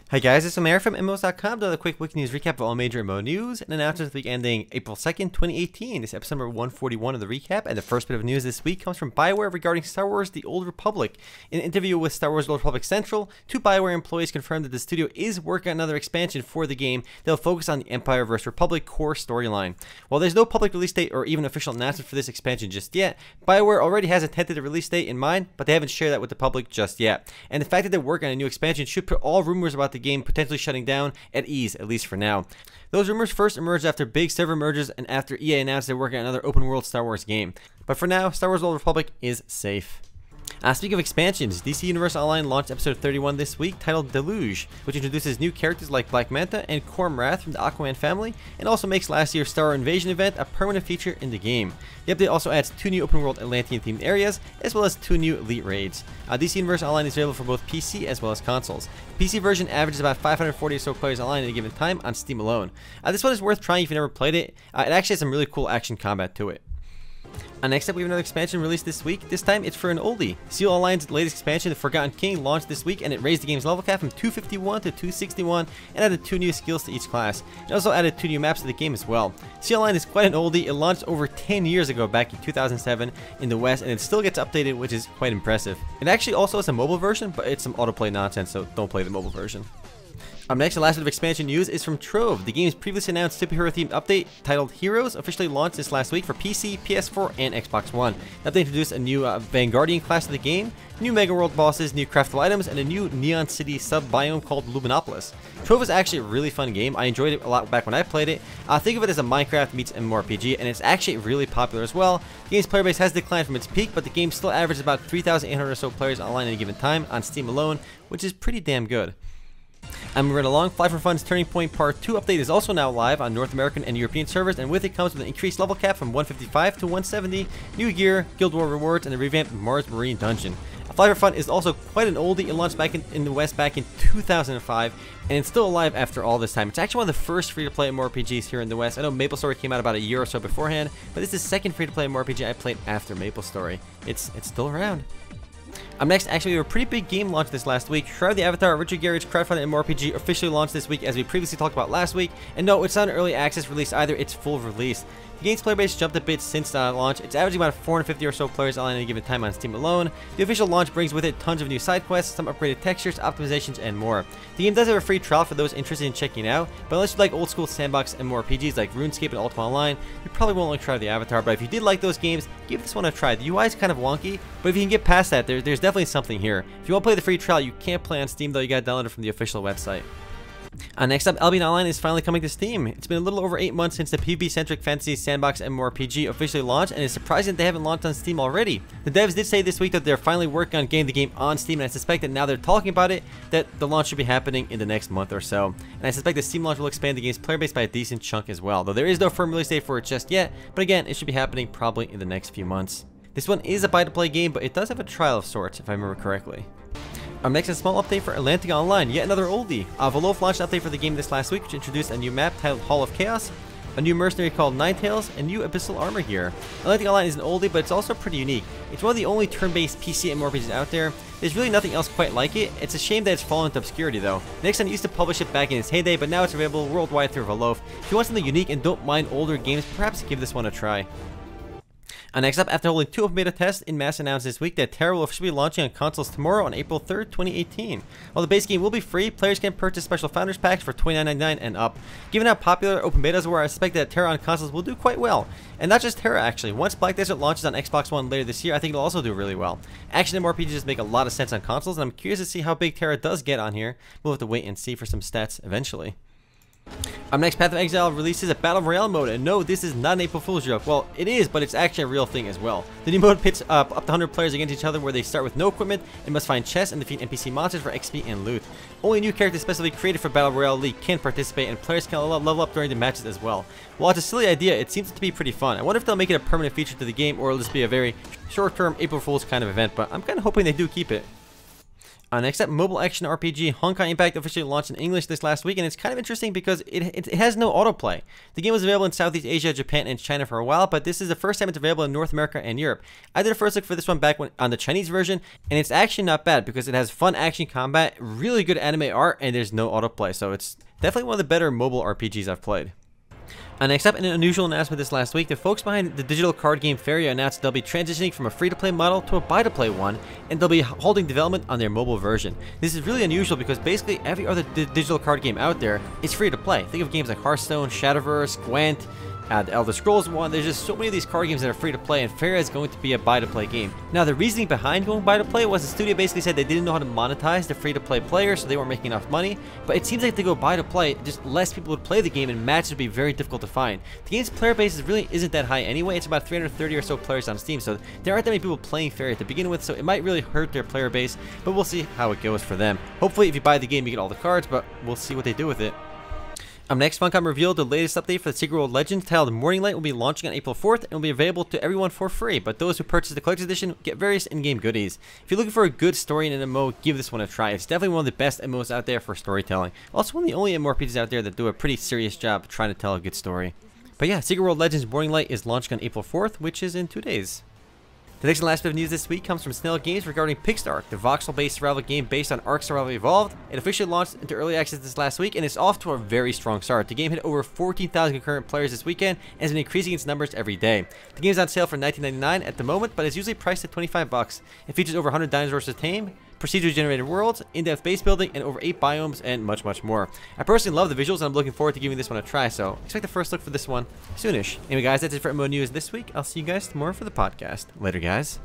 Hi guys, it's Amir from MMOs.com. Another quick weekly news recap of all major MMO news and announcements the week ending April 2nd, 2018. This is episode number 141 of the recap, and the first bit of news this week comes from BioWare regarding Star Wars The Old Republic. In an interview with Star Wars The Old Republic Central, two BioWare employees confirmed that the studio is working on another expansion for the game that will focus on the Empire vs. Republic core storyline. While there's no public release date or even official announcement for this expansion just yet, BioWare already has a tentative release date in mind, but they haven't shared that with the public just yet. And the fact that they're working on a new expansion should put all rumors about the game potentially shutting down at ease, at least for now. Those rumors first emerged after big server mergers and after EA announced they're working on another open world Star Wars game. But for now, Star Wars The Old Republic is safe. Speaking of expansions, DC Universe Online launched episode 31 this week titled Deluge, which introduces new characters like Black Manta and Kormrath from the Aquaman family, and also makes last year's Star Invasion event a permanent feature in the game. The update also adds two new open world Atlantean themed areas, as well as two new elite raids. DC Universe Online is available for both PC as well as consoles. The PC version averages about 540 or so players online at a given time on Steam alone. This one is worth trying if you've never played it. It actually has some really cool action combat to it. Next up, we have another expansion released this week. This time, it's for an oldie. Seal Online's latest expansion, The Forgotten King, launched this week, and it raised the game's level cap from 251 to 261 and added two new skills to each class. It also added two new maps to the game as well. Seal Online is quite an oldie. It launched over 10 years ago back in 2007 in the West, and it still gets updated, which is quite impressive. It actually also has a mobile version, but it's some autoplay nonsense, so don't play the mobile version. Up next, the last bit of expansion news is from Trove. The game's previously announced superhero-themed update titled Heroes officially launched this last week for PC, PS4, and Xbox One. The update introduced a new Vanguardian class to the game, new Mega World bosses, new craftable items, and a new Neon City sub-biome called Luminopolis. Trove is actually a really fun game. I enjoyed it a lot back when I played it. Think of it as a Minecraft meets MMORPG, and it's actually really popular as well. The game's player base has declined from its peak, but the game still averages about 3,800 or so players online at a given time on Steam alone, which is pretty damn good. Moving right along, Fly for Fun's Turning Point Part 2 update is also now live on North American and European servers, and with it comes with an increased level cap from 155 to 170, new gear, Guild War rewards, and a revamped Mars Marine dungeon. Fly for Fun is also quite an oldie. It launched back in the West back in 2005, and it's still alive after all this time. It's actually one of the first free-to-play MMORPGs here in the West. I know MapleStory came out about a year or so beforehand, but this is the second free-to-play MMORPG I played after MapleStory. It's still around. Next, actually, we have a pretty big game launch this last week. Shroud the Avatar Richard Garriott crowdfunded MMORPG officially launched this week, as we previously talked about last week. And no, it's not an early access release either, it's full release. The game's player base jumped a bit since launch. It's averaging about 450 or so players online at a given time on Steam alone. The official launch brings with it tons of new side quests, some upgraded textures, optimizations, and more. The game does have a free trial for those interested in checking out, but unless you like old school sandbox MMORPGs like RuneScape and Ultima Online, you probably won't like Shroud the Avatar. But if you did like those games, give this one a try. The UI is kind of wonky, but if you can get past that, there's definitely something here. If you want to play the free trial, you can't play on Steam though. You got to download it from the official website. Next up, Albion Online is finally coming to Steam. It's been a little over 8 months since the PvP-centric fantasy sandbox MMORPG officially launched, and it's surprising that they haven't launched on Steam already. The devs did say this week that they're finally working on getting the game on Steam, and I suspect that now they're talking about it, that the launch should be happening in the next month or so. And I suspect the Steam launch will expand the game's player base by a decent chunk as well, though there is no firm release date for it just yet, but again, it should be happening probably in the next few months. This one is a buy-to-play game, but it does have a trial of sorts, if I remember correctly. Next, a small update for Atlantica Online, yet another oldie. Volof launched an update for the game this last week, which introduced a new map titled Hall of Chaos, a new mercenary called Ninetales, and new abyssal armor gear. Atlantica Online is an oldie, but it's also pretty unique. It's one of the only turn-based PC MMORPGs out there. There's really nothing else quite like it. It's a shame that it's fallen into obscurity though. Nixon used to publish it back in its heyday, but now it's available worldwide through Volof. If you want something unique and don't mind older games, perhaps give this one a try. Next up, after holding 2 open beta tests, in mass announced this week that Tera will officially be launching on consoles tomorrow on April 3rd, 2018. While the base game will be free, players can purchase special Founders Packs for $29.99 and up. Given how popular open betas were, I suspect that Tera on consoles will do quite well. And not just Tera actually. Once Black Desert launches on Xbox One later this year, I think it'll also do really well. Action MMORPGs make a lot of sense on consoles, and I'm curious to see how big Tera does get on here. We'll have to wait and see for some stats eventually. Next, Path of Exile releases a Battle Royale mode, and no, this is not an April Fool's joke. Well, it is, but it's actually a real thing as well. The new mode pits up to 100 players against each other, where they start with no equipment and must find chests and defeat NPC monsters for XP and loot. Only new characters specifically created for Battle Royale League can participate, and players can level up during the matches as well. While it's a silly idea, it seems to be pretty fun. I wonder if they'll make it a permanent feature to the game, or it'll just be a very short-term April Fool's kind of event, but I'm kind of hoping they do keep it. Next up, mobile action RPG Honkai Impact officially launched in English this last week, and it's kind of interesting because it has no autoplay. The game was available in Southeast Asia, Japan, and China for a while, but this is the first time it's available in North America and Europe. I did a first look for this one back on the Chinese version, and it's actually not bad because it has fun action combat, really good anime art, and there's no autoplay, so it's definitely one of the better mobile RPGs I've played. Next up, in an unusual announcement this last week, the folks behind the digital card game Faeria announced they'll be transitioning from a free-to-play model to a buy-to-play one, and they'll be holding development on their mobile version. This is really unusual because basically every other digital card game out there is free-to-play. Think of games like Hearthstone, Shadowverse, Gwent, the Elder Scrolls one. There's just so many of these card games that are free to play, and Faeria is going to be a buy-to-play game. Now, the reasoning behind going buy-to-play was the studio basically said they didn't know how to monetize the free-to-play players, so they weren't making enough money. But it seems like if they go buy-to-play, just less people would play the game, and matches would be very difficult to find. The game's player base really isn't that high anyway. It's about 330 or so players on Steam, so there aren't that many people playing Faeria to begin with, so it might really hurt their player base, but we'll see how it goes for them. Hopefully, if you buy the game, you get all the cards, but we'll see what they do with it. Next, Funcom revealed the latest update for the Secret World Legends titled Morning Light will be launching on April 4th and will be available to everyone for free, but those who purchase the Collector's Edition get various in-game goodies. If you're looking for a good story in an MMO, give this one a try. It's definitely one of the best MMOs out there for storytelling. Also, one of the only MMORPGs out there that do a pretty serious job trying to tell a good story. But yeah, Secret World Legends Morning Light is launching on April 4th, which is in 2 days. The next and last bit of news this week comes from Snail Games regarding PixArk, the voxel-based survival game based on Ark Survival Evolved. It officially launched into early access this last week, and it's off to a very strong start. The game hit over 14,000 concurrent players this weekend and has been increasing its numbers every day. The game is on sale for $19.99 at the moment, but is usually priced at $25. It features over 100 dinosaurs to tame, procedurally generated worlds, in-depth base building, and over 8 biomes, and much, much more. I personally love the visuals, and I'm looking forward to giving this one a try, so expect the first look for this one soonish. Anyway, guys, that's it for MMO News this week. I'll see you guys tomorrow for the podcast. Later, guys.